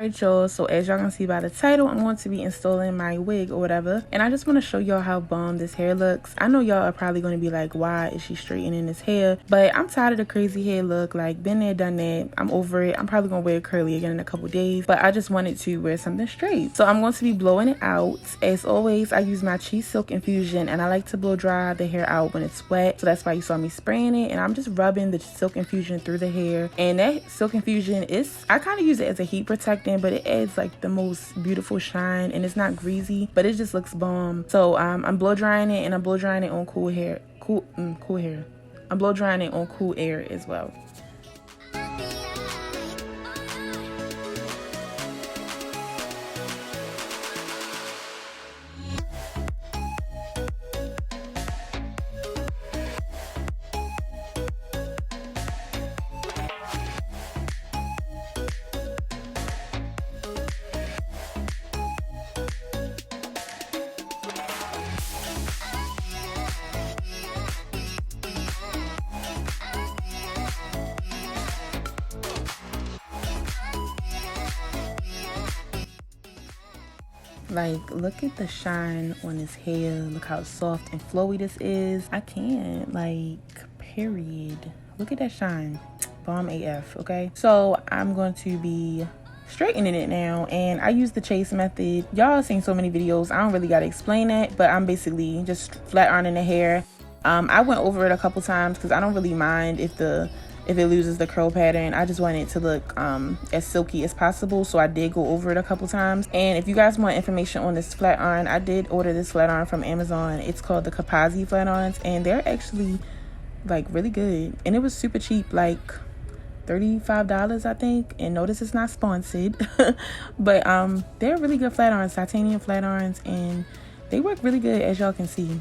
Alright y'all, so as y'all can see by the title, I'm going to be installing my wig or whatever, and I just want to show y'all how bomb this hair looks. I know y'all are probably going to be like, why is she straightening this hair? But I'm tired of the crazy hair look. Like, been there, done that. I'm over it. I'm probably going to wear it curly again in a couple days, but I just wanted to wear something straight. So I'm going to be blowing it out. As always, I use my cheese silk infusion, and I like to blow dry the hair out when it's wet, so that's why you saw me spraying it. And I'm just rubbing the silk infusion through the hair, and that silk infusion is, I kind of use it as a heat protectant, but it adds like the most beautiful shine, and it's not greasy, but it just looks bomb. So I'm blow drying it, and I'm blow drying it on cool hair. I'm blow drying it on cool air as well. Like, look at the shine on his hair. Look how soft and flowy this is. I can't, like, period. Look at that shine. Bomb AF, okay? So I'm going to be straightening it now, and I use the chase method. Y'all seen so many videos, I don't really gotta explain it, but I'm basically just flat ironing the hair. I went over it a couple times because I don't really mind if it loses the curl pattern. I just want it to look as silky as possible, so I did go over it a couple times. And if you guys want information on this flat iron, I did order this flat iron from Amazon. It's called the Kapazi flat irons, and they're actually like really good, and it was super cheap, like $35 I think. And notice it's not sponsored but they're really good flat irons, titanium flat irons, and they work really good, as y'all can see.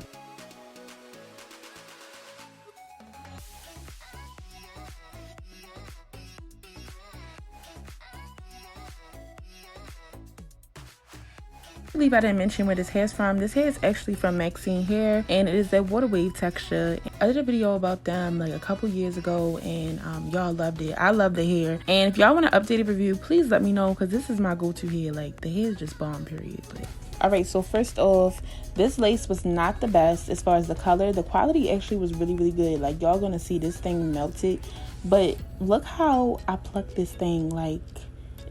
I believe I didn't mention where this hair's from. This hair is actually from Maxine Hair, and it is that water wave texture. I did a video about them like a couple years ago, and y'all loved it. I love the hair, and if y'all want an updated review, please let me know, because this is my go-to hair. Like, the hair is just bomb, period. But all right, so first off, this lace was not the best as far as the color. The quality actually was really good. Like, y'all gonna see this thing melted, but look how I plucked this thing. Like,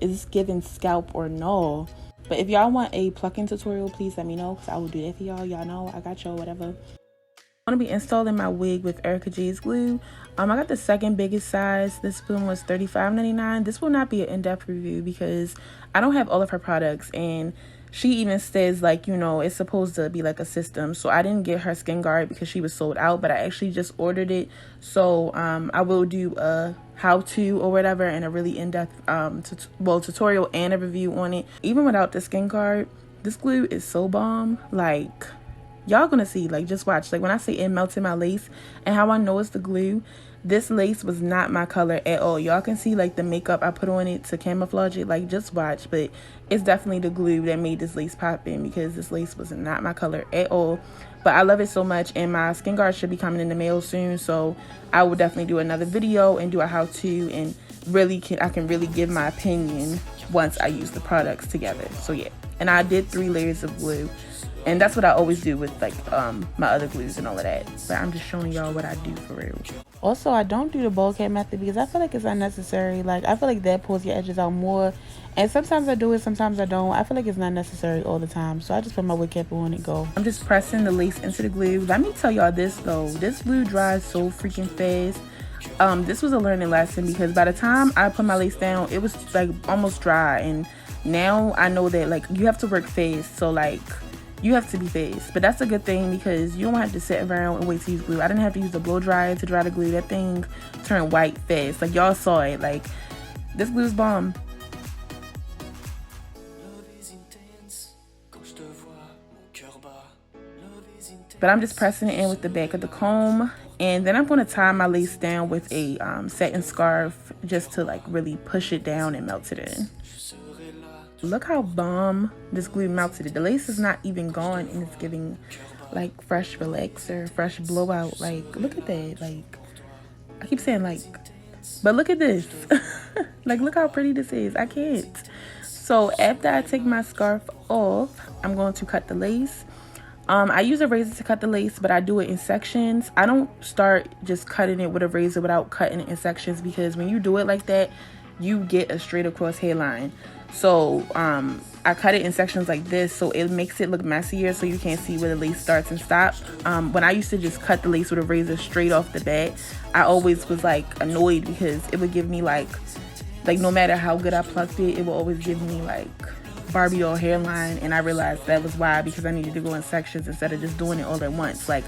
is this giving scalp or no? But if y'all want a plucking tutorial, please let me know, because I will do that for y'all. Y'all know I got y'all, whatever. I'm going to be installing my wig with Ericka J's glue. I got the second biggest size. This one was $35.99. This will not be an in-depth review because I don't have all of her products, and she even says, like, you know, it's supposed to be like a system. So I didn't get her skin guard because she was sold out, but I actually just ordered it. So I will do a how-to or whatever, and a really in-depth tutorial and a review on it. Even without the skin guard, this glue is so bomb. Like, y'all gonna see. Like, just watch. Like, when I say it melted my lace, and how I know it's the glue, this lace was not my color at all. Y'all can see like the makeup I put on it to camouflage it. Like, just watch. But it's definitely the glue that made this lace pop in, because this lace was not my color at all. But I love it so much, and my skin guard should be coming in the mail soon, so I will definitely do another video and do a how-to, and I can really give my opinion once I use the products together. So yeah, and I did 3 layers of glue, and that's what I always do with like my other glues and all of that. But I'm just showing y'all what I do for real. Also, I don't do the bowl cut method because I feel like it's unnecessary. Like, I feel like that pulls your edges out more, and sometimes I do it, sometimes I don't. I feel like it's not necessary all the time, so I just put my wig cap on and go. I'm just pressing the lace into the glue. Let me tell y'all this though, this glue dries so freaking fast. This was a learning lesson, because by the time I put my lace down, it was like almost dry, and now I know that like you have to work fast. So like, you have to be fast, but that's a good thing, because you don't have to sit around and wait to use glue. I didn't have to use the blow dryer to dry the glue. That thing turned white fast. Like, y'all saw it. Like, this glue is bomb. But I'm just pressing it in with the back of the comb, and then I'm going to tie my lace down with a satin scarf, just to like really push it down and melt it in. Look how bomb this glue melted it. The lace is not even gone, and it's giving like fresh relaxer, fresh blowout. Like, look at that. Like, I keep saying like, but look at this. Like, look how pretty this is. I can't. So after I take my scarf off, I'm going to cut the lace. I use a razor to cut the lace, but I do it in sections. I don't start just cutting it with a razor without cutting it in sections, because when you do it like that, you get a straight across hairline. So I cut it in sections like this, so it makes it look messier, so you can't see where the lace starts and stops. When I used to just cut the lace with a razor straight off the bat, I always was like annoyed, because it would give me like no matter how good I plucked it, it would always give me like Barbie doll hairline. And I realized that was why, because I needed to go in sections instead of just doing it all at once. Like,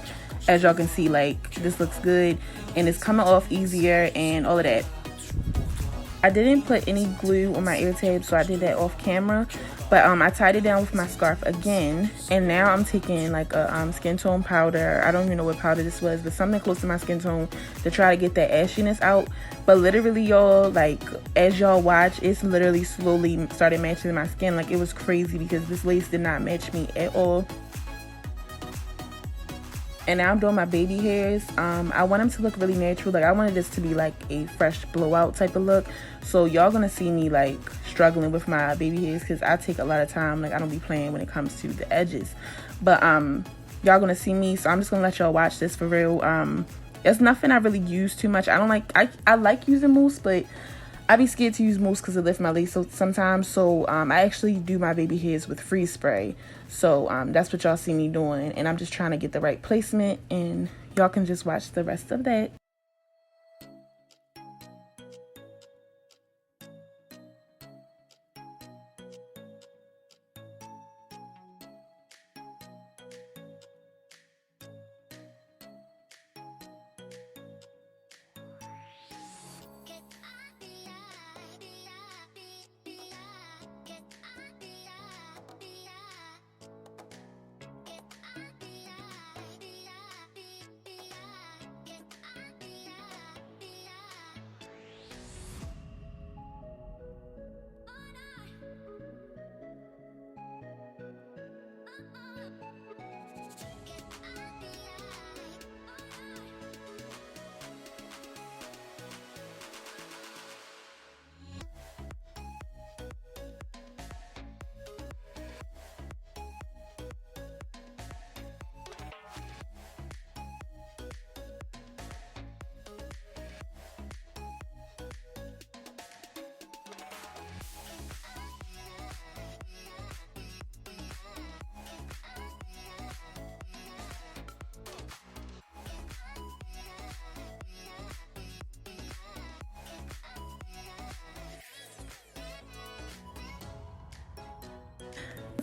as y'all can see, like, this looks good and it's coming off easier and all of that. I didn't put any glue on my ear tabs, so I did that off camera. But I tied it down with my scarf again, and now I'm taking like a skin tone powder. I don't even know what powder this was, but something close to my skin tone to try to get that ashiness out. But literally, y'all, like, as y'all watch, it's literally slowly started matching my skin. Like, it was crazy, because this lace did not match me at all. And now I'm doing my baby hairs. I want them to look really natural. Like, I wanted this to be like a fresh blowout type of look. So y'all gonna see me like struggling with my baby hairs, because I take a lot of time. Like, I don't be playing when it comes to the edges. But y'all gonna see me, so I'm just gonna let y'all watch this for real. It's nothing I really use too much. I like using mousse, but I be scared to use mousse because it lifts my lace sometimes. So I actually do my baby hairs with freeze spray. So that's what y'all see me doing, and I'm just trying to get the right placement, and y'all can just watch the rest of that.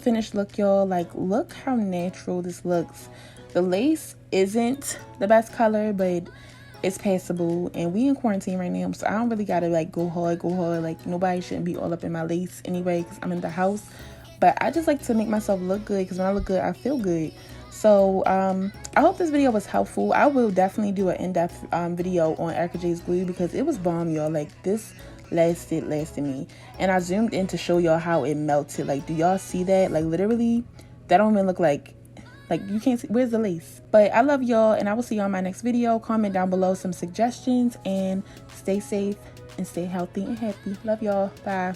Finished look, y'all. Like, look how natural this looks. The lace isn't the best color, but it's passable, and we in quarantine right now, so I don't really gotta like go hard. Like, nobody shouldn't be all up in my lace anyway, because I'm in the house. But I just like to make myself look good, because when I look good, I feel good. So I hope this video was helpful. I will definitely do an in-depth video on Ericka J's glue, because it was bomb, y'all. Like, this lasted me, and I zoomed in to show y'all how it melted. Like, do y'all see that? Like, literally, that don't even look like you can't see. Where's the lace? But I love y'all, and I will see y'all in my next video. Comment down below some suggestions, and stay safe and stay healthy and happy. Love y'all. Bye.